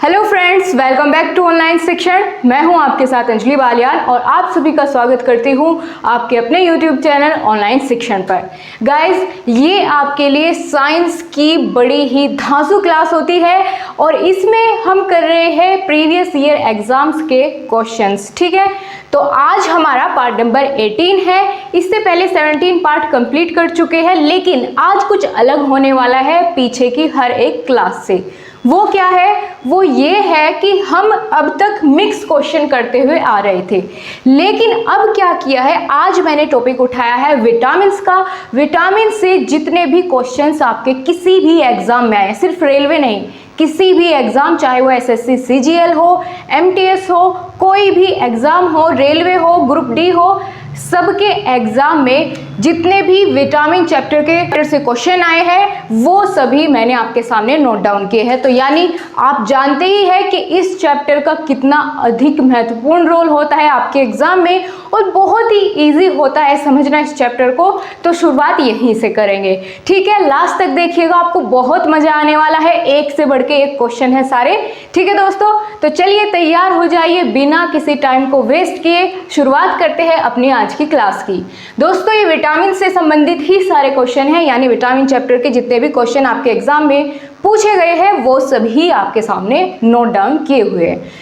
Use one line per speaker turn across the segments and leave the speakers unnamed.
Hello friends, welcome back to online शिक्षण। मैं हूं आपके साथ अंजलि बालियान और आप सभी का स्वागत करती हूं आपके अपने यूट्यूब चैनल ऑनलाइन शिक्षण पर। गाइस, ये आपके लिए साइंस की बड़ी ही धांसू क्लास होती है और इसमें हम कर रहे हैं प्रीवियस ईयर एग्जाम्स के क्वेश्चंस। ठीक है, तो आज हमारा पार्ट नंबर 18 है। इससे पहले 17 पार्ट कंप्लीट कर चुके हैं, लेकिन आज कुछ अलग होने वाला है पीछे की हर एक क्लास से। वो क्या है? वो ये है कि हम अब तक मिक्स क्वेश्चन करते हुए आ रहे थे, लेकिन अब क्या किया है, आज मैंने टॉपिक उठाया है विटामिन्स का। विटामिन से जितने भी क्वेश्चंस आपके किसी भी एग्जाम में आए, सिर्फ रेलवे नहीं, किसी भी एग्जाम, चाहे वो एसएससी सीजीएल हो, एमटीएस हो, कोई भी एग्जाम हो, रेलवे हो, ग्रुप डी हो, सबके एग्जाम में जितने भी विटामिन चैप्टर के से क्वेश्चन आए हैं वो सभी मैंने आपके सामने नोट डाउन किए हैं। तो यानी आप जानते ही हैं कि इस चैप्टर का कितना अधिक महत्वपूर्ण रोल होता है आपके एग्जाम में और बहुत ही इजी होता है समझना इस चैप्टर को। तो शुरुआत यहीं से करेंगे, ठीक है? लास्ट तक देखिएगा, आपको बहुत मजा आने वाला है। एक से बढ़ के एक क्वेश्चन है सारे, ठीक है दोस्तों? तो चलिए तैयार हो जाइए, बिना किसी टाइम को वेस्ट किए शुरुआत करते हैं अपनी आज की क्लास की। दोस्तों, ये विटामिन से संबंधित ही सारे क्वेश्चन हैं, यानी विटामिन चैप्टर के जितने भी क्वेश्चन आपके एग्जाम में पूछे गए हैं वो सभी आपके सामने नोट डाउन किए हुए हैं।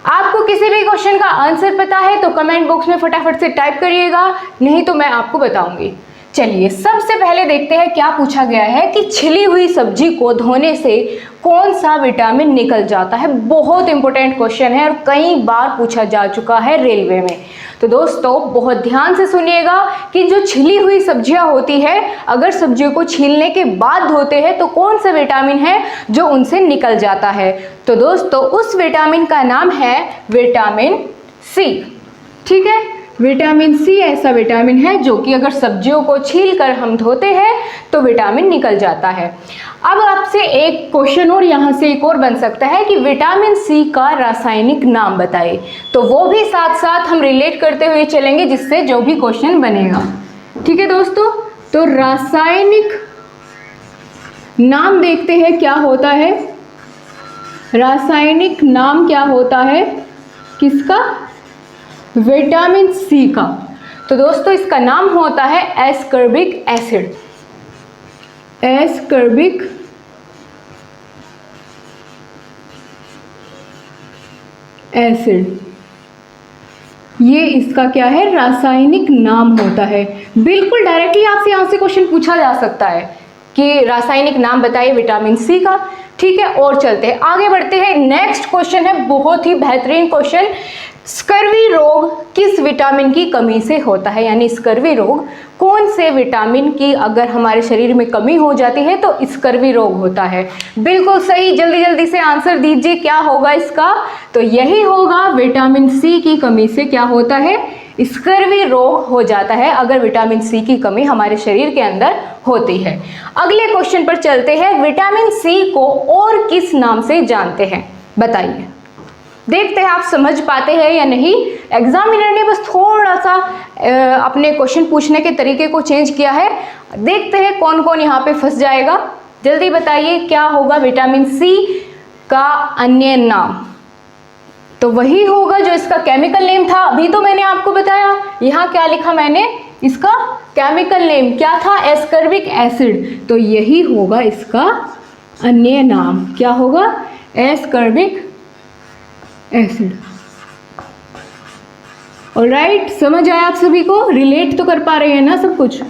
आपको किसी भी क्वेश्चन का आंसर पता है तो कमेंट बॉक्स में फटाफट से टाइप करिएगा, नहीं तो मैं आपको बताऊंगी। चलिए सबसे पहले देखते हैं क्या पूछा गया है कि छिली हुई सब्जी को धोने से कौन सा विटामिन निकल जाता है। बहुत इंपॉर्टेंट क्वेश्चन है और कई बार पूछा जा चुका है रेलवे में। तो दोस्तों बहुत ध्यान से सुनिएगा कि जो छिली हुई सब्जियां होती है, अगर सब्जियों को छीलने के बाद धोते हैं तो कौन सा विटामिन है जो उनसे निकल जाता है। तो दोस्तों उस विटामिन का नाम है विटामिन सी। ठीक है, विटामिन सी ऐसा विटामिन है जो कि अगर सब्जियों को छील कर हम धोते हैं तो विटामिन निकल जाता है। अब आपसे एक क्वेश्चन और यहाँ से एक और बन सकता है कि विटामिन सी का रासायनिक नाम बताइए। तो वो भी साथ साथ हम रिलेट करते हुए चलेंगे जिससे जो भी क्वेश्चन बनेगा। ठीक है दोस्तों, तो रासायनिक नाम देखते हैं क्या होता है। रासायनिक नाम क्या होता है किसका? विटामिन सी का। तो दोस्तों इसका नाम होता है एस्कॉर्बिक एसिड। एस्कॉर्बिक एसिड, ये इसका क्या है? रासायनिक नाम होता है। बिल्कुल डायरेक्टली आपसे यहाँ से क्वेश्चन पूछा जा सकता है कि रासायनिक नाम बताइए विटामिन सी का। ठीक है, और चलते हैं, आगे बढ़ते हैं। नेक्स्ट क्वेश्चन है बहुत ही बेहतरीन क्वेश्चन। स्कर्वी रोग किस विटामिन की कमी से होता है? यानी स्कर्वी रोग कौन से विटामिन की अगर हमारे शरीर में कमी हो जाती है तो स्कर्वी रोग होता है। बिल्कुल सही, जल्दी जल्दी से आंसर दीजिए, क्या होगा इसका? तो यही होगा, विटामिन सी की कमी से क्या होता है? स्कर्वी रोग हो जाता है अगर विटामिन सी की कमी हमारे शरीर के अंदर होती है। अगले क्वेश्चन पर चलते हैं। विटामिन सी को और किस नाम से जानते हैं बताइए। देखते हैं आप समझ पाते हैं या नहीं। एग्जामिनर ने बस थोड़ा सा अपने क्वेश्चन पूछने के तरीके को चेंज किया है। देखते हैं कौन कौन यहाँ पे फंस जाएगा। जल्दी बताइए क्या होगा विटामिन सी का अन्य नाम? तो वही होगा जो इसका केमिकल नेम था। अभी तो मैंने आपको बताया, यहाँ क्या लिखा मैंने, इसका केमिकल नेम क्या था? Ascorbic acid. तो यही होगा इसका अन्य नाम, क्या होगा? Ascorbic acid. ऑलराइट, समझ आया आप सभी को? रिलेट तो कर पा रहे हैं ना सब कुछ?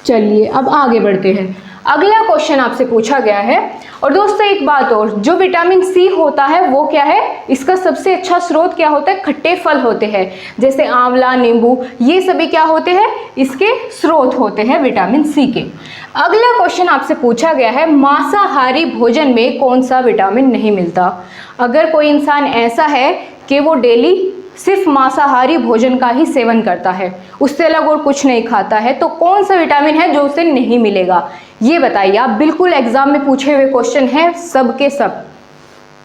चलिए अब आगे बढ़ते हैं। अगला क्वेश्चन आपसे पूछा गया है। और दोस्तों एक बात और, जो विटामिन सी होता है वो क्या है? इसका सबसे अच्छा स्रोत क्या होता है? खट्टे फल होते हैं, जैसे आंवला, नींबू, ये सभी क्या होते हैं? इसके स्रोत होते हैं विटामिन सी के। अगला क्वेश्चन आपसे पूछा गया है, मांसाहारी भोजन में कौन सा विटामिन नहीं मिलता? अगर कोई इंसान ऐसा है कि वो डेली सिर्फ मांसाहारी भोजन का ही सेवन करता है, उससे अलग और कुछ नहीं खाता है, तो कौन सा विटामिन है जो उसे नहीं मिलेगा? ये बताइए आप। बिल्कुल एग्जाम में पूछे हुए क्वेश्चन है सब के सब,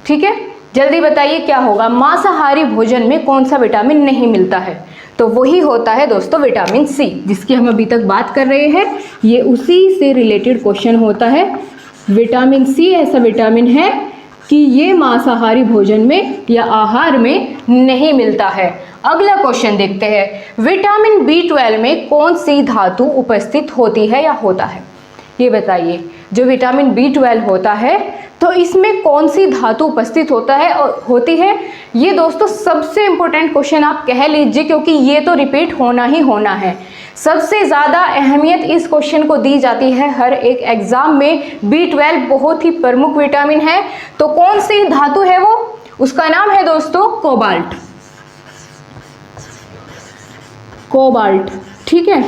ठीक है? जल्दी बताइए क्या होगा? मांसाहारी भोजन में कौन सा विटामिन नहीं मिलता है? तो वही होता है दोस्तों विटामिन सी, जिसकी हम अभी तक बात कर रहे हैं। ये उसी से रिलेटेड क्वेश्चन होता है। विटामिन सी ऐसा विटामिन है कि ये मांसाहारी भोजन में या आहार में नहीं मिलता है। अगला क्वेश्चन देखते हैं, विटामिन B12 में कौन सी धातु उपस्थित होती है या होता है? ये बताइए, जो विटामिन B12 होता है तो इसमें कौन सी धातु उपस्थित होता है और होती है? ये दोस्तों सबसे इंपॉर्टेंट क्वेश्चन आप कह लीजिए, क्योंकि ये तो रिपीट होना ही होना है। सबसे ज़्यादा अहमियत इस क्वेश्चन को दी जाती है हर एक एग्जाम में। B12 बहुत ही प्रमुख विटामिन है, तो कौन सी धातु है वो? उसका नाम है दोस्तों कोबाल्ट। कोबाल्ट, ठीक है।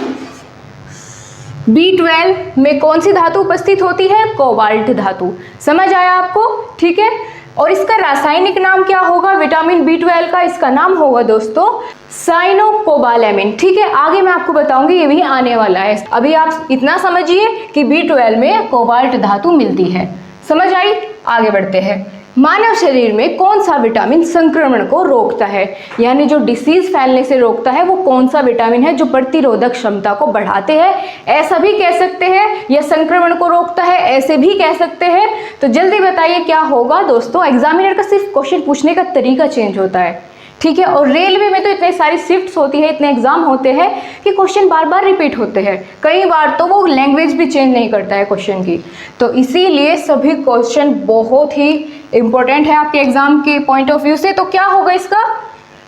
B12 में कौन सी धातु उपस्थित होती है? कोबाल्ट धातु। समझ आया आपको? ठीक है। और इसका रासायनिक नाम क्या होगा विटामिन B12 का? इसका नाम होगा दोस्तों साइनोकोबालेमिन। ठीक है, आगे मैं आपको बताऊंगी, ये भी आने वाला है। अभी आप इतना समझिए कि B12 में कोबाल्ट धातु मिलती है। समझ आई? आगे बढ़ते हैं। मानव शरीर में कौन सा विटामिन संक्रमण को रोकता है, यानी जो डिसीज फैलने से रोकता है, वो कौन सा विटामिन है जो प्रतिरोधक क्षमता को बढ़ाते हैं? ऐसा भी कह सकते हैं, या संक्रमण को रोकता है ऐसे भी कह सकते हैं। तो जल्दी बताइए क्या होगा दोस्तों। एग्जामिनर का सिर्फ क्वेश्चन पूछने का तरीका चेंज होता है, ठीक है। और रेलवे में तो इतनी सारी शिफ्ट्स होती है, इतने एग्जाम होते हैं कि क्वेश्चन बार बार रिपीट होते हैं। कई बार तो वो लैंग्वेज भी चेंज नहीं करता है क्वेश्चन की, तो इसीलिए सभी क्वेश्चन बहुत ही इंपॉर्टेंट है आपके एग्जाम के पॉइंट ऑफ व्यू से। तो क्या होगा इसका?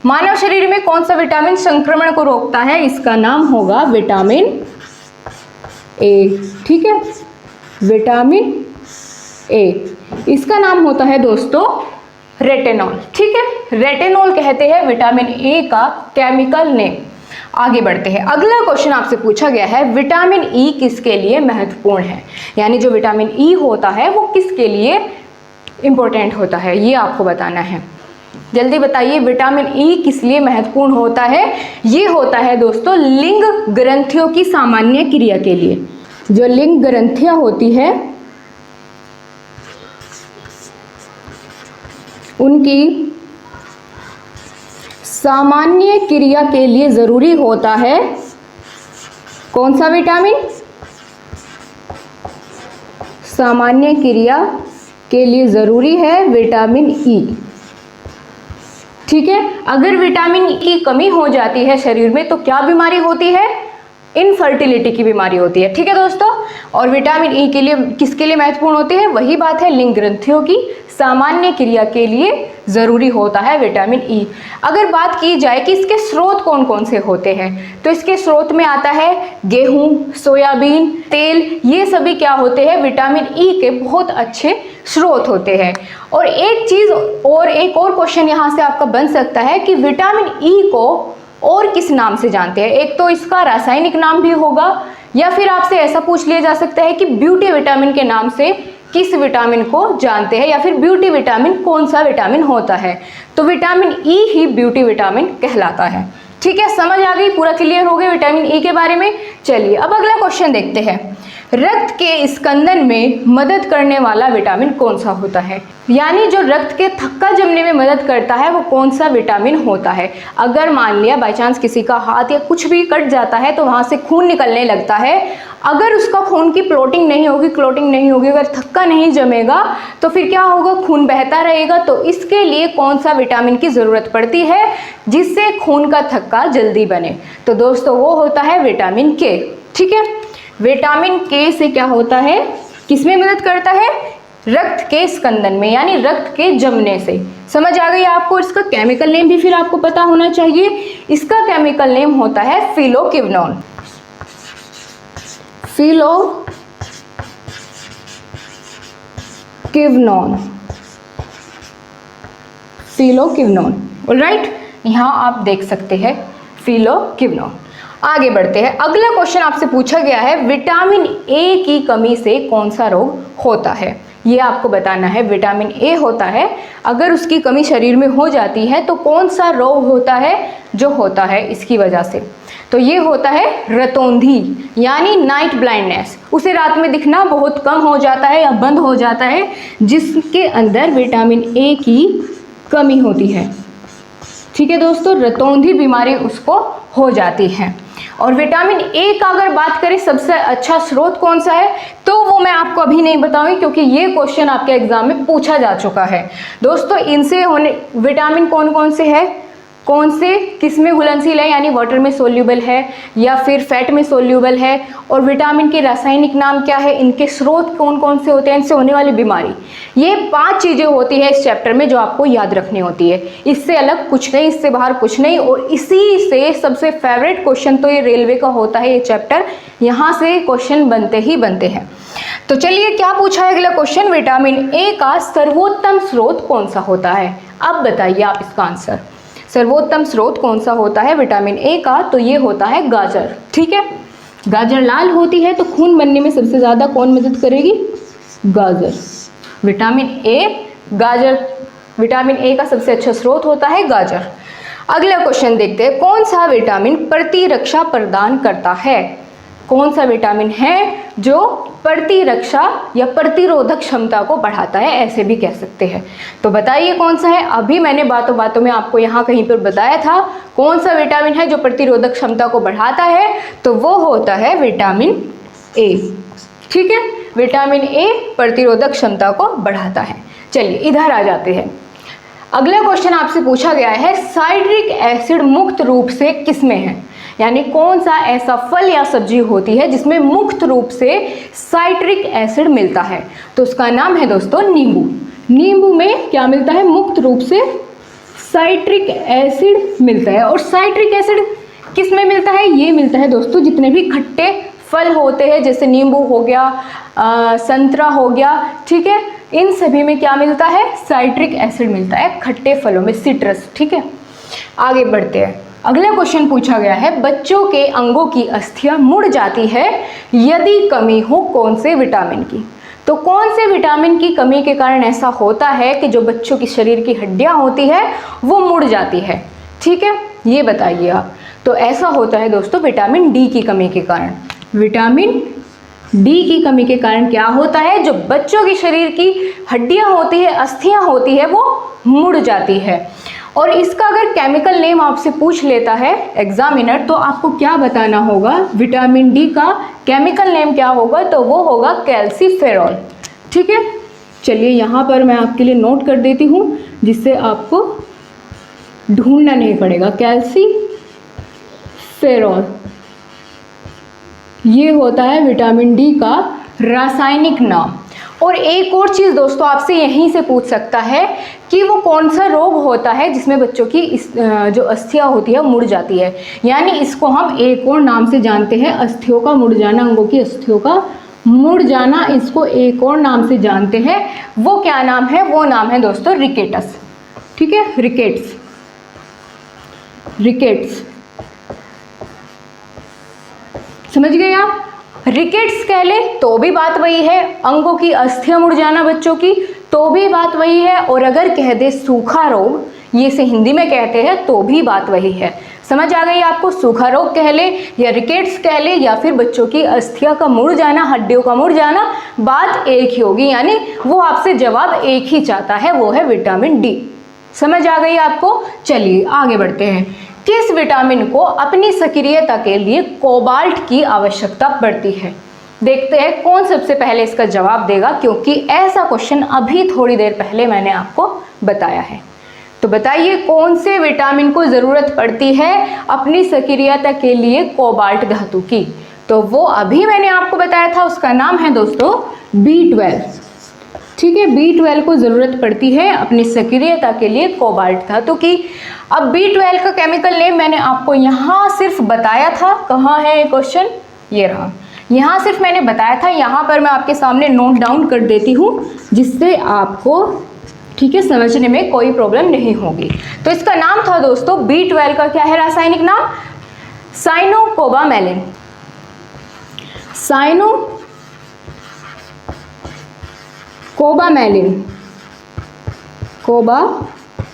मानव शरीर में कौन सा विटामिन संक्रमण को रोकता है? इसका नाम होगा विटामिन ए, ठीक है। विटामिन ए, इसका नाम होता है दोस्तों रेटिनॉल, ठीक है। रेटिनॉल कहते हैं विटामिन ए का केमिकल नेम। आगे बढ़ते हैं। अगला क्वेश्चन आपसे पूछा गया है, विटामिन ई किसके लिए महत्वपूर्ण है, यानी जो विटामिन ई होता है वो किसके लिए इंपॉर्टेंट होता है, ये आपको बताना है। जल्दी बताइए, विटामिन ई किस लिए महत्वपूर्ण होता है? ये होता है दोस्तों लिंग ग्रंथियों की सामान्य क्रिया के लिए। जो लिंग ग्रंथियां होती है उनकी सामान्य क्रिया के लिए जरूरी होता है कौन सा विटामिन? सामान्य क्रिया के लिए जरूरी है विटामिन ई, ठीक है। अगर विटामिन ई की कमी हो जाती है शरीर में तो क्या बीमारी होती है? इनफर्टिलिटी की बीमारी होती है, ठीक है दोस्तों। और विटामिन ई के लिए किसके लिए महत्वपूर्ण होती है? वही बात है, लिंग ग्रंथियों की सामान्य क्रिया के लिए ज़रूरी होता है विटामिन ई। अगर बात की जाए कि इसके स्रोत कौन कौन से होते हैं, तो इसके स्रोत में आता है गेहूं, सोयाबीन, तेल। ये सभी क्या होते हैं? विटामिन ई के बहुत अच्छे स्रोत होते हैं। और एक चीज़ और, एक और क्वेश्चन यहाँ से आपका बन सकता है कि विटामिन ई को और किस नाम से जानते हैं? एक तो इसका रासायनिक नाम भी होगा, या फिर आपसे ऐसा पूछ लिया जा सकता है कि ब्यूटी विटामिन के नाम से किस विटामिन को जानते हैं, या फिर ब्यूटी विटामिन कौन सा विटामिन होता है? तो विटामिन ई ही ब्यूटी विटामिन कहलाता है, ठीक है। समझ आ गई? पूरा क्लियर हो गया विटामिन ई के बारे में। चलिए अब अगला क्वेश्चन देखते हैं। रक्त के स्कंदन में मदद करने वाला विटामिन कौन सा होता है, यानी जो रक्त के थक्का जमने में मदद करता है वो कौन सा विटामिन होता है? अगर मान लिया बाई चांस किसी का हाथ या कुछ भी कट जाता है तो वहाँ से खून निकलने लगता है, अगर उसका खून की क्लॉटिंग नहीं होगी, अगर थक्का नहीं जमेगा तो फिर क्या होगा? खून बहता रहेगा। तो इसके लिए कौन सा विटामिन की ज़रूरत पड़ती है जिससे खून का थक्का जल्दी बने? तो दोस्तों वो होता है विटामिन के, ठीक है। विटामिन के से क्या होता है, किसमें मदद करता है? रक्त के स्कंदन में, यानी रक्त के जमने से। समझ आ गई आपको? इसका केमिकल नेम भी फिर आपको पता होना चाहिए। इसका केमिकल नेम होता है फिलोक्विनोन। फिलोक्विनोन, ऑलराइट, यहाँ आप देख सकते हैं फिलोक्विनोन। आगे बढ़ते हैं। अगला क्वेश्चन आपसे पूछा गया है, विटामिन ए की कमी से कौन सा रोग होता है? ये आपको बताना है। विटामिन ए होता है, अगर उसकी कमी शरीर में हो जाती है तो कौन सा रोग होता है जो होता है इसकी वजह से? तो ये होता है रतौंधी, यानी नाइट ब्लाइंडनेस। उसे रात में दिखना बहुत कम हो जाता है या बंद हो जाता है, जिसके अंदर विटामिन ए की कमी होती है, ठीक है दोस्तों। रतौंधी बीमारी उसको हो जाती है। और विटामिन ए का अगर बात करें सबसे अच्छा स्रोत कौन सा है, तो वो मैं आपको अभी नहीं बताऊंगी क्योंकि ये क्वेश्चन आपके एग्जाम में पूछा जा चुका है। दोस्तों इनसे होने विटामिन कौन कौन से है, कौन से किस में घुलनशील है, यानी वाटर में सोल्यूबल है या फिर फैट में सोल्यूबल है, और विटामिन के रासायनिक नाम क्या है, इनके स्रोत कौन कौन से होते हैं, इनसे होने वाली बीमारी, ये 5 चीज़ें होती है इस चैप्टर में जो आपको याद रखनी होती है। इससे अलग कुछ नहीं, इससे बाहर कुछ नहीं। और इसी से सबसे फेवरेट क्वेश्चन तो ये रेलवे का होता है, ये चैप्टर, यहाँ से क्वेश्चन बनते ही बनते हैं। तो चलिए क्या पूछा है अगला क्वेश्चन, विटामिन ए का सर्वोत्तम स्रोत कौन सा होता है। अब बताइए आप इसका आंसर, सर्वोत्तम स्रोत कौन सा होता है विटामिन ए का, तो ये होता है गाजर। ठीक है, गाजर लाल होती है तो खून बनने में सबसे ज़्यादा कौन मदद करेगी, गाजर। विटामिन ए, गाजर, विटामिन ए का सबसे अच्छा स्रोत होता है गाजर। अगला क्वेश्चन देखते हैं, कौन सा विटामिन प्रतिरक्षा प्रदान करता है, कौन सा विटामिन है जो प्रतिरक्षा या प्रतिरोधक क्षमता को बढ़ाता है, ऐसे भी कह सकते हैं। तो बताइए कौन सा है। अभी मैंने बातों बातों में आपको यहाँ कहीं पर बताया था कौन सा विटामिन है जो प्रतिरोधक क्षमता को बढ़ाता है, तो वो होता है विटामिन ए। ठीक है, विटामिन ए प्रतिरोधक क्षमता को बढ़ाता है। चलिए इधर आ जाते हैं, अगला क्वेश्चन आपसे पूछा गया है, साइट्रिक एसिड मुक्त रूप से किसमें है, यानी कौन सा ऐसा फल या सब्जी होती है जिसमें मुक्त रूप से साइट्रिक एसिड मिलता है, तो उसका नाम है दोस्तों नींबू। नींबू में क्या मिलता है, मुक्त रूप से साइट्रिक एसिड मिलता है। और साइट्रिक एसिड किस में मिलता है, ये मिलता है दोस्तों जितने भी खट्टे फल होते हैं, जैसे नींबू हो गया, संतरा हो गया, ठीक है, इन सभी में क्या मिलता है, साइट्रिक एसिड मिलता है, खट्टे फलों में, सिट्रस। ठीक है, आगे बढ़ते हैं। अगला क्वेश्चन पूछा गया है, बच्चों के अंगों की अस्थियां मुड़ जाती है यदि कमी हो कौन से विटामिन की, तो कौन से विटामिन की कमी के कारण ऐसा होता है कि जो बच्चों की शरीर की हड्डियां होती है वो मुड़ जाती है। ठीक है, ये बताइए आप। तो ऐसा होता है दोस्तों विटामिन डी की कमी के कारण। विटामिन डी की कमी के कारण क्या होता है, जो बच्चों की शरीर की हड्डियां होती है, अस्थियां होती है, वो मुड़ जाती है। और इसका अगर केमिकल नेम आपसे पूछ लेता है एग्जामिनर, तो आपको क्या बताना होगा, विटामिन डी का केमिकल नेम क्या होगा, तो वो होगा कैल्सीफेरॉल। ठीक है, चलिए यहाँ पर मैं आपके लिए नोट कर देती हूँ जिससे आपको ढूंढना नहीं पड़ेगा। कैल्सीफेरॉल ये होता है विटामिन डी का रासायनिक नाम। और एक और चीज़ दोस्तों आपसे यहीं से पूछ सकता है कि वो कौन सा रोग होता है जिसमें बच्चों की जो अस्थियां होती है मुड़ जाती है, यानी इसको हम एक और नाम से जानते हैं, अस्थियों का मुड़ जाना, अंगों की अस्थियों का मुड़ जाना, इसको एक और नाम से जानते हैं। वो क्या नाम है, वो नाम है दोस्तों रिकेटस। ठीक है, रिकेट्स, रिकेट्स, समझ गए आप। रिकेट्स कह ले तो भी बात वही है, अंगों की अस्थियां मुड़ जाना बच्चों की तो भी बात वही है, और अगर कह दे सूखा रोग, ये से हिंदी में कहते हैं, तो भी बात वही है। समझ आ गई आपको, सूखा रोग कह ले या रिकेट्स कह ले या फिर बच्चों की अस्थियां का मुड़ जाना, हड्डियों का मुड़ जाना, बात एक ही होगी, यानी वो आपसे जवाब एक ही चाहता है, वो है विटामिन डी। समझ आ गई आपको। चलिए आगे बढ़ते हैं, किस विटामिन को अपनी सक्रियता के लिए कोबाल्ट की आवश्यकता पड़ती है, देखते हैं कौन सबसे पहले इसका जवाब देगा, क्योंकि ऐसा क्वेश्चन अभी थोड़ी देर पहले मैंने आपको बताया है। तो बताइए कौन से विटामिन को ज़रूरत पड़ती है अपनी सक्रियता के लिए कोबाल्ट धातु की, तो वो अभी मैंने आपको बताया था, उसका नाम है दोस्तों B12। ठीक है, B12 को ज़रूरत पड़ती है अपनी सक्रियता के लिए कोबाल्ट धातु की। अब B12 का केमिकल नेम मैंने आपको यहाँ सिर्फ बताया था, कहाँ है ये क्वेश्चन, ये रहा, यहाँ सिर्फ मैंने बताया था, यहाँ पर मैं आपके सामने नोट डाउन कर देती हूँ जिससे आपको ठीक है समझने में कोई प्रॉब्लम नहीं होगी। तो इसका नाम था दोस्तों B12 का क्या है रासायनिक नाम, साइनोकोबामेलिन। कोबामेलिन, कोबामेलिन,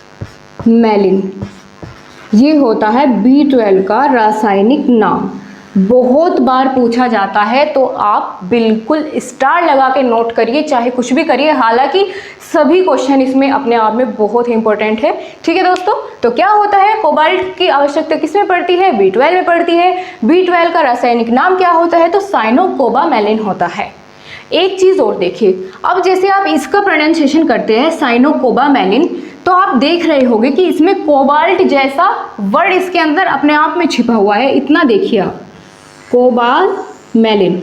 ये होता है B12 का रासायनिक नाम। बहुत बार पूछा जाता है, तो आप बिल्कुल स्टार लगा के नोट करिए, चाहे कुछ भी करिए। हालांकि सभी क्वेश्चन इसमें अपने आप में बहुत ही इंपॉर्टेंट है। ठीक है दोस्तों, तो क्या होता है, कोबाल्ट की आवश्यकता किस में पड़ती है, B12 में पड़ती है। B12 का रासायनिक नाम क्या होता है, तो साइनोकोबामेलिन होता है। एक चीज़ और देखिए, अब जैसे आप इसका प्रोनाउंसिएशन करते हैं साइनोकोबामेलिन, तो आप देख रहे होंगे कि इसमें कोबाल्ट जैसा वर्ड इसके अंदर अपने आप में छिपा हुआ है। इतना देखिए आप, कोबामेलिन,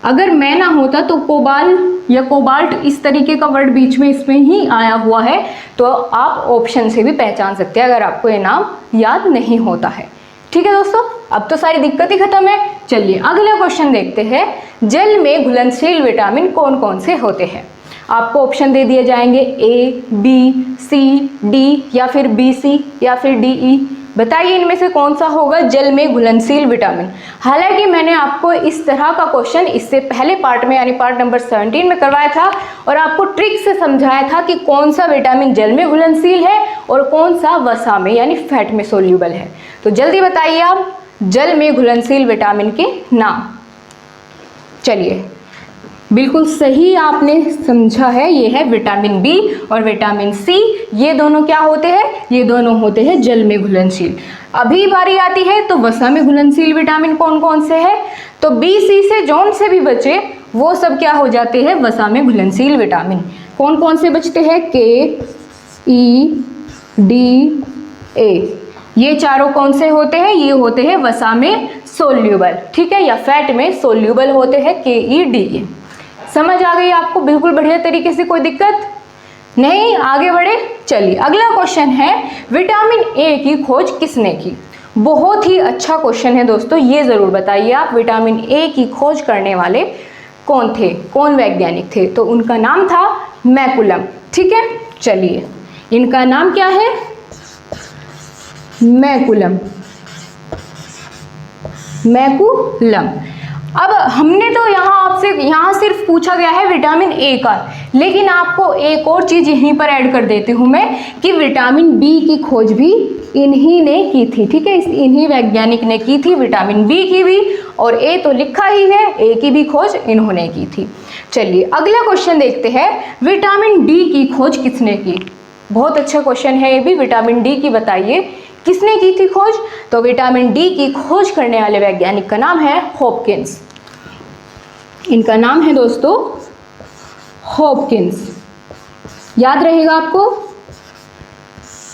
अगर मैं ना होता तो कोबाल या कोबाल्ट इस तरीके का वर्ड बीच में इसमें ही आया हुआ है, तो आप ऑप्शन से भी पहचान सकते हैं अगर आपको ये नाम याद नहीं होता है। ठीक है दोस्तों, अब तो सारी दिक्कत ही खत्म है। चलिए अगला क्वेश्चन देखते हैं, जल में घुलनशील विटामिन कौन कौन से होते हैं। आपको ऑप्शन दे दिए जाएंगे A, B, C, D या फिर BC या फिर DE। बताइए इनमें से कौन सा होगा जल में घुलनशील विटामिन। हालांकि मैंने आपको इस तरह का क्वेश्चन इससे पहले पार्ट में यानी पार्ट नंबर 17 में करवाया था और आपको ट्रिक से समझाया था कि कौन सा विटामिन जल में घुलनशील है और कौन सा वसा में यानी फैट में सोल्यूबल है। तो जल्दी बताइए आप जल में घुलनशील विटामिन के नाम। चलिए, बिल्कुल सही आपने समझा है, ये है विटामिन बी और विटामिन सी। ये दोनों क्या होते हैं, ये दोनों होते हैं जल में घुलनशील। अभी बारी आती है तो वसा में घुलनशील विटामिन कौन कौन से है, तो बी सी से जौन से भी बचे वो सब क्या हो जाते हैं वसा में घुलनशील विटामिन। कौन कौन से बचते हैं, के, ई, डी, ए, ये चारों कौन से होते हैं, ये होते हैं वसा में सोल्यूबल। ठीक है, या फैट में सोल्यूबल होते हैं के, ई, डी, ए। समझ आ गई आपको बिल्कुल बढ़िया तरीके से, कोई दिक्कत नहीं, आगे बढ़े। चलिए अगला क्वेश्चन है, विटामिन ए की खोज किसने की। बहुत ही अच्छा क्वेश्चन है दोस्तों, ये जरूर बताइए आप विटामिन ए की खोज करने वाले कौन थे, कौन वैज्ञानिक थे। तो उनका नाम था मैकुलम। ठीक है, चलिए इनका नाम क्या है, मैकुलम, मैकुलम। अब हमने तो यहाँ सिर्फ पूछा गया है विटामिन ए का, लेकिन आपको एक और चीज यहीं पर ऐड कर देती हूँ मैं कि विटामिन बी की खोज भी इन्हीं ने की थी। ठीक है, इन्हीं वैज्ञानिक ने की थी विटामिन बी की भी, और ए तो लिखा ही है, ए की भी खोज इन्होंने की थी। चलिए अगला क्वेश्चन देखते हैं, विटामिन डी की खोज किसने की। बहुत अच्छा क्वेश्चन है ये भी, विटामिन डी की बताइए किसने की थी खोज। तो विटामिन डी की खोज करने वाले वैज्ञानिक का नाम है हॉपकिंस। इनका नाम है दोस्तों हॉपकिंस, याद रहेगा आपको,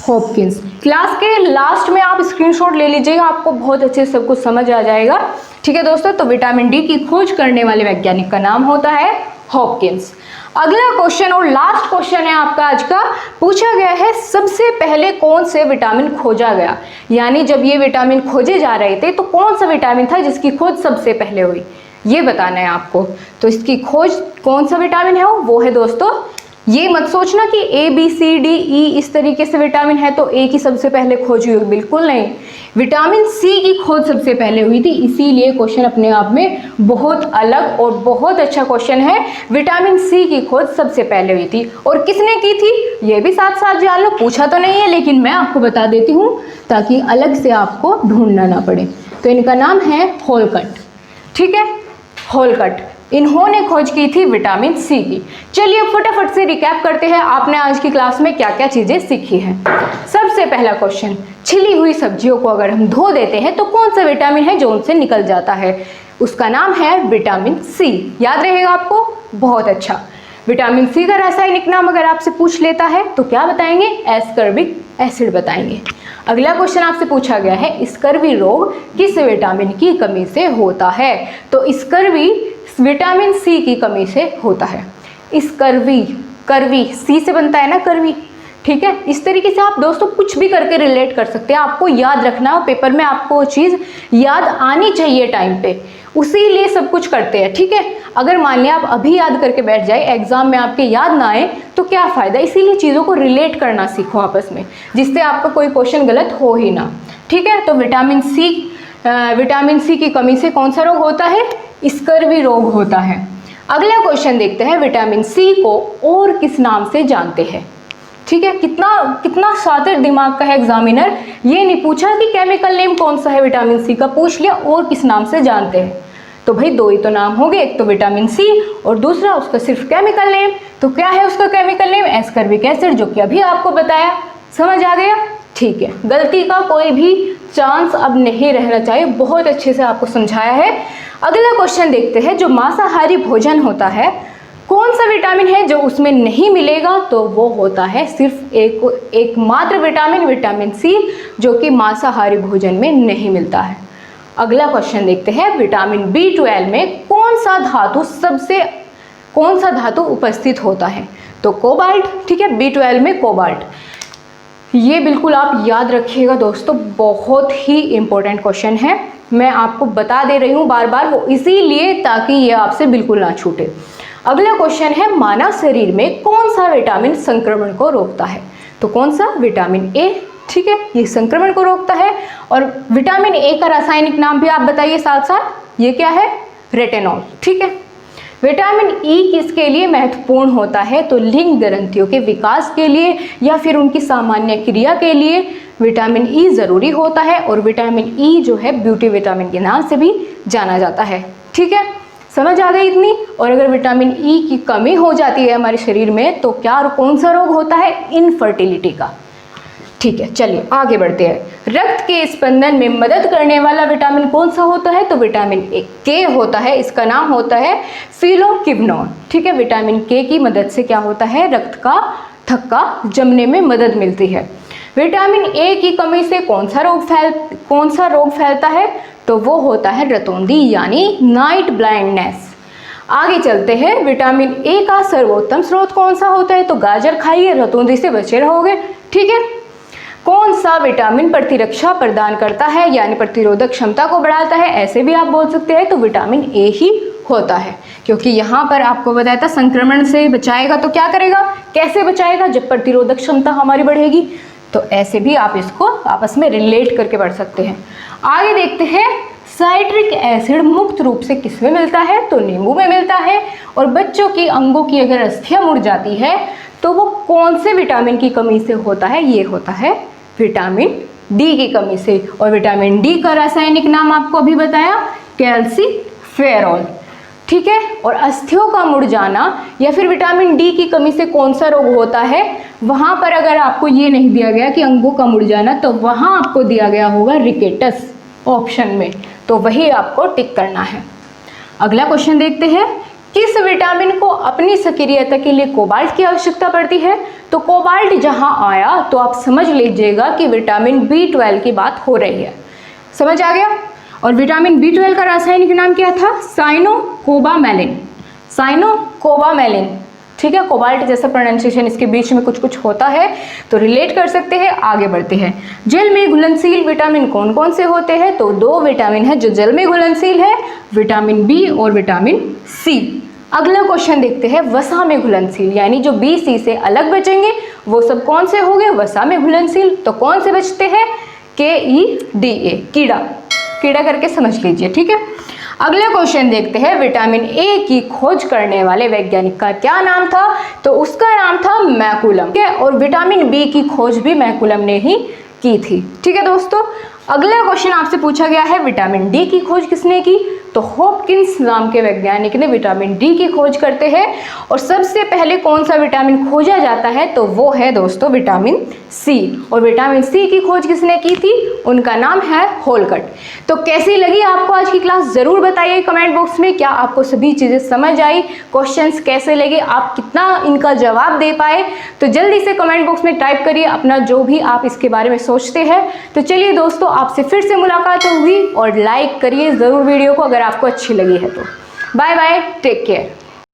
हॉपकिंस। क्लास के लास्ट में आप स्क्रीनशॉट ले लीजिएगा, आपको बहुत अच्छे से सब कुछ समझ आ जाएगा। ठीक है दोस्तों, तो विटामिन डी की खोज करने वाले वैज्ञानिक का नाम होता है हॉपकिंस। अगला क्वेश्चन और लास्ट क्वेश्चन है आपका आज का, पूछा गया है सबसे पहले कौन से विटामिन खोजा गया। यानी जब ये विटामिन खोजे जा रहे थे तो कौन सा विटामिन था जिसकी खोज सबसे पहले हुई, ये बताना है आपको। तो इसकी खोज कौन सा विटामिन है वो है दोस्तों, ये मत सोचना कि A B C D E इस तरीके से विटामिन है तो ए की सबसे पहले खोज हुई, बिल्कुल नहीं। विटामिन सी की खोज सबसे पहले हुई थी, इसीलिए क्वेश्चन अपने आप में बहुत अलग और बहुत अच्छा क्वेश्चन है। विटामिन सी की खोज सबसे पहले हुई थी, और किसने की थी ये भी साथ साथ जान लो। पूछा तो नहीं है लेकिन मैं आपको बता देती हूँ ताकि अलग से आपको ढूंढना ना पड़े। तो इनका नाम है होलकट। ठीक है, होलकट, इन्होंने खोज की थी विटामिन सी की। चलिए फटाफट से रिकैप करते हैं आपने आज की क्लास में क्या क्या चीजें सीखी हैं। सबसे पहला क्वेश्चन, छिली हुई सब्जियों को अगर हम धो देते हैं तो कौन सा विटामिन है जो उनसे निकल जाता है, उसका नाम है विटामिन सी। याद रहेगा आपको, बहुत अच्छा। विटामिन सी का रासायनिक नाम अगर आपसे पूछ लेता है तो क्या बताएंगे, एस्कर्बिक एसिड बताएंगे। अगला क्वेश्चन आपसे पूछा गया है, स्कर्वी रोग किस विटामिन की कमी से होता है। तो स्कर्वी विटामिन सी की कमी से होता है। स्कर्वी, करवी सी से बनता है ना, करवी। ठीक है, इस तरीके से आप दोस्तों कुछ भी करके रिलेट कर सकते हैं। आपको याद रखना है, पेपर में आपको वो चीज़ याद आनी चाहिए टाइम पे, उसी लिए सब कुछ करते हैं। ठीक है, अगर मान लिया आप अभी याद करके बैठ जाए, एग्जाम में आपके याद ना आए तो क्या फ़ायदा। इसीलिए चीज़ों को रिलेट करना सीखो आपस में, जिससे आपका कोई क्वेश्चन गलत हो ही ना। ठीक है, तो विटामिन सी की कमी से कौन सा रोग होता है, स्कर्वी रोग होता है। अगला क्वेश्चन देखते हैं, विटामिन सी को और किस नाम से जानते हैं। ठीक है, कितना शातिर दिमाग का है एग्जामिनर, ये नहीं पूछा कि केमिकल नेम कौन सा है विटामिन सी का, पूछ लिया और किस नाम से जानते हैं। तो भाई दो ही तो नाम हो गए, एक तो विटामिन सी और दूसरा उसका सिर्फ केमिकल नेम। तो क्या है उसका केमिकल नेम? एस्कॉर्बिक एसिड, जो कि अभी आपको बताया। समझ आ गया? ठीक है, गलती का कोई भी चांस अब नहीं रहना चाहिए, बहुत अच्छे से आपको समझाया है। अगला क्वेश्चन देखते हैं, जो मांसाहारी भोजन होता है कौन सा विटामिन है जो उसमें नहीं मिलेगा? तो वो होता है सिर्फ एकमात्र विटामिन, विटामिन सी, जो कि मांसाहारी भोजन में नहीं मिलता है। अगला क्वेश्चन देखते हैं, विटामिन B12 में कौन सा धातु उपस्थित होता है? तो कोबाल्ट। ठीक है, B12 में कोबाल्ट। ये बिल्कुल आप याद रखिएगा दोस्तों, बहुत ही इंपॉर्टेंट क्वेश्चन है। मैं आपको बता दे रही हूँ बार बार, वो इसीलिए ताकि ये आपसे बिल्कुल ना छूटे। अगला क्वेश्चन है, मानव शरीर में कौन सा विटामिन संक्रमण को रोकता है? तो कौन सा? Vitamin A. ठीक है, ये संक्रमण को रोकता है। और विटामिन ए का रासायनिक नाम भी आप बताइए साथ साथ, ये क्या है? रेटिनॉल। ठीक है, विटामिन ई किसके लिए महत्वपूर्ण होता है? तो लिंग ग्रंथियों के विकास के लिए या फिर उनकी सामान्य क्रिया के लिए विटामिन ई ज़रूरी होता है। और विटामिन ई जो है ब्यूटी विटामिन के नाम से भी जाना जाता है। ठीक है, समझ आ गई इतनी? और अगर विटामिन ई की कमी हो जाती है हमारे शरीर में तो क्या और कौन सा रोग होता है? इनफर्टिलिटी का। ठीक है, चलिए आगे बढ़ते हैं। रक्त के स्पंदन में मदद करने वाला विटामिन कौन सा होता है? तो विटामिन के होता है, इसका नाम होता है फिलोक्विनोन। ठीक है, विटामिन के की मदद से क्या होता है? रक्त का थक्का जमने में मदद मिलती है। विटामिन ए की कमी से कौन सा रोग फैलता है? तो वो होता है रतौंधी यानी नाइट ब्लाइंडनेस। आगे चलते हैं, विटामिन ए का सर्वोत्तम स्रोत कौन सा होता है? तो गाजर खाइए, रतौंधी से बचे रहोगे। ठीक है, कौन सा विटामिन प्रतिरक्षा प्रदान करता है यानी प्रतिरोधक क्षमता को बढ़ाता है? ऐसे भी आप बोल सकते हैं। तो विटामिन ए ही होता है, क्योंकि यहाँ पर आपको बताया था संक्रमण से बचाएगा। तो क्या करेगा, कैसे बचाएगा? जब प्रतिरोधक क्षमता हमारी बढ़ेगी। तो ऐसे भी आप इसको आपस में रिलेट करके पढ़ सकते हैं। आगे देखते हैं, साइट्रिक एसिड मुक्त रूप से किसमें मिलता है? तो नींबू में मिलता है। और बच्चों की अंगों की अगर अस्थियां मुड़ जाती है तो वो कौन से विटामिन की कमी से होता है? ये होता है विटामिन डी की कमी से। और विटामिन डी का रासायनिक नाम आपको अभी बताया, कैल्सीफेरॉल। ठीक है, और अस्थियों का मुड़ जाना या फिर विटामिन डी की कमी से कौन सा रोग होता है? वहाँ पर अगर आपको ये नहीं दिया गया कि अंगों का मुड़ जाना, तो वहाँ आपको दिया गया होगा रिकेटस ऑप्शन में, तो वही आपको टिक करना है। अगला क्वेश्चन देखते हैं, किस विटामिन को अपनी सक्रियता के लिए कोबाल्ट की आवश्यकता पड़ती है? तो कोबाल्ट जहां आया तो आप समझ लीजिएगा कि विटामिन B12 की बात हो रही है। समझ आ गया? और विटामिन B12 का रासायनिक नाम क्या था? साइनोकोबामेलिन। साइनोकोबामेलिन। ठीक है, कोबाल्ट जैसा प्रोनाउंसिएशन इसके बीच में कुछ होता है, तो रिलेट कर सकते हैं। आगे बढ़ते हैं, जल में घुलनशील विटामिन कौन कौन से होते हैं? तो दो विटामिन है जो जल में घुलनशील है, विटामिन बी और विटामिन सी। अगला क्वेश्चन देखते हैं, वसा में घुलनशील यानी जो बी सी से अलग बचेंगे वो सब कौन से हो गए? वसा में घुलनशील। तो कौन से बचते हैं? KEDA, कीड़ा करके समझ लीजिए। ठीक है, अगला क्वेश्चन देखते हैं, विटामिन ए की खोज करने वाले वैज्ञानिक का क्या नाम था? तो उसका नाम था मैकुलम। ठीक है, और विटामिन बी की खोज भी मैकुलम ने ही की थी। ठीक है दोस्तों, अगला क्वेश्चन आपसे पूछा गया है, विटामिन डी की खोज किसने की? तो हॉपकिंस नाम के वैज्ञानिक ने विटामिन डी की खोज करते हैं। और सबसे पहले कौन सा विटामिन खोजा जाता है? तो वो है दोस्तों विटामिन सी। और विटामिन सी की खोज किसने की थी? उनका नाम है होलकट। तो कैसी लगी आपको आज की क्लास? ज़रूर बताइए कमेंट बॉक्स में। क्या आपको सभी चीज़ें समझ आई? क्वेश्चंस कैसे लगे? आप कितना इनका जवाब दे पाए? तो जल्दी से कमेंट बॉक्स में टाइप करिए अपना जो भी आप इसके बारे में सोचते हैं। तो चलिए दोस्तों, आपसे फिर से मुलाकात होगी और लाइक करिए ज़रूर वीडियो को अगर आपको अच्छी लगी है तो। Bye bye, take care.